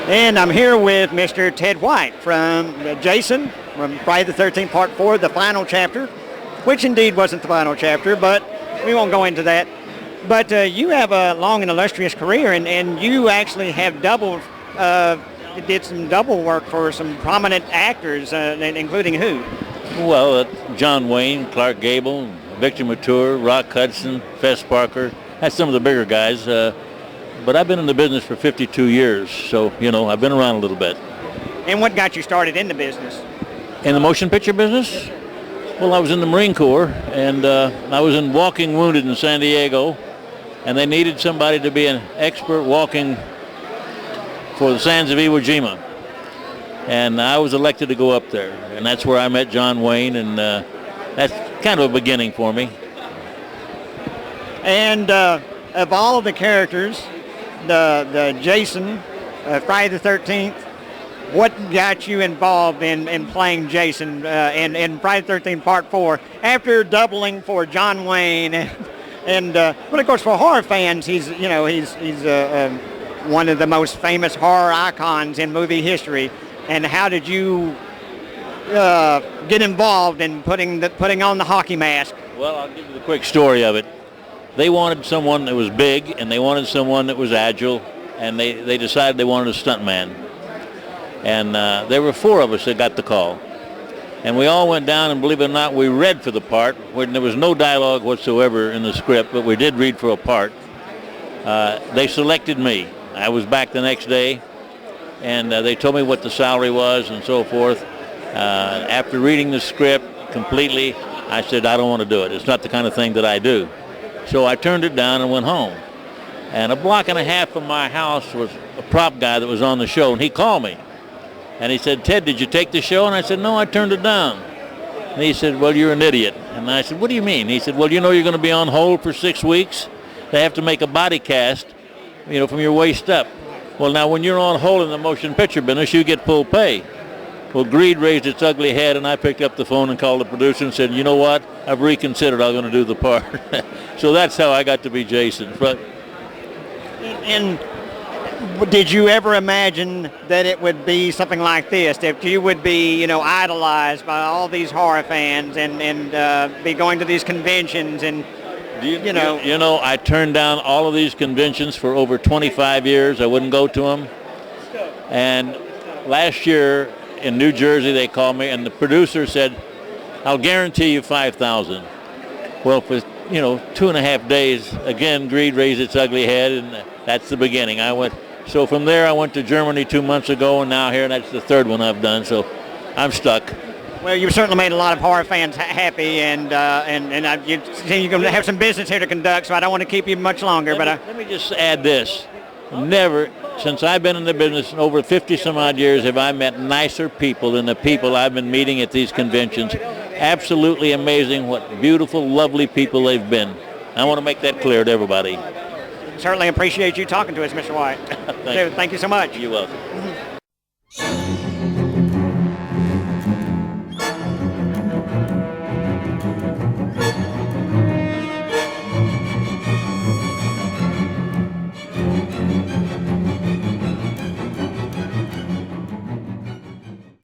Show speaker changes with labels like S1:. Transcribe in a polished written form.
S1: And I'm here with Mr. Ted White from Jason, from Friday the 13th, Part 4, the final chapter, which indeed wasn't the final chapter, but we won't go into that. But you have a long and illustrious career, and you actually have did some double work for some prominent actors, including who?
S2: Well, John Wayne, Clark Gable, Victor Mature, Rock Hudson, Fess Parker. That's some of the bigger guys. But I've been in the business for 52 years, so, I've been around a little bit.
S1: And what got you started in the business?
S2: In the motion picture business? Well, I was in the Marine Corps, and I was in walking wounded in San Diego, and they needed somebody to be an expert walking for the sands of Iwo Jima. And I was elected to go up there, and that's where I met John Wayne, and that's kind of a beginning for me.
S1: And of all of the characters, the Jason, Friday the 13th, what got you involved in playing Jason in Friday the 13th Part 4 after doubling for John Wayne? But of course, for horror fans, he's one of the most famous horror icons in movie history. And how did you get involved in putting on the hockey mask?
S2: Well, I'll give you the quick story of it. They wanted someone that was big, and they wanted someone that was agile, and they decided they wanted a stuntman. And there were 4 of us that got the call. And we all went down, and believe it or not, we read for the part. There was no dialogue whatsoever in the script, but we did read for a part. They selected me. I was back the next day, and they told me what the salary was and so forth. After reading the script completely, I said, I don't want to do it. It's not the kind of thing that I do. So I turned it down and went home. And a block and a half from my house was a prop guy that was on the show, and he called me. And he said, Ted, did you take the show? And I said, no, I turned it down. And he said, well, you're an idiot. And I said, what do you mean? He said, well, you're going to be on hold for 6 weeks. They have to make a body cast, from your waist up. Well, now, when you're on hold in the motion picture business, you get full pay. Well, greed raised its ugly head, and I picked up the phone and called the producer and said, you know what? I've reconsidered. I'm going to do the part. So that's how I got to be Jason. But
S1: and did you ever imagine that it would be something like this, that you would be, idolized by all these horror fans and be going to these conventions and,
S2: I turned down all of these conventions for over 25 years. I wouldn't go to them. And last year in New Jersey, they called me, and the producer said, I'll guarantee you 5,000. Well, for, 2.5 days, again, greed raised its ugly head, and that's the beginning. So from there, I went to Germany 2 months ago, and now here, and that's the 3rd one I've done, so I'm stuck.
S1: Well, you've certainly made a lot of horror fans happy, and you're going to have some business here to conduct, so I don't want to keep you much longer.
S2: Let me just add this. Never, since I've been in the business over 50-some-odd years, have I met nicer people than the people I've been meeting at these conventions. Absolutely amazing what beautiful, lovely people they've been. I want to make that clear to everybody.
S1: Certainly appreciate you talking to us, Mr. White.
S2: Thank you.
S1: Thank you so much.
S2: You're welcome.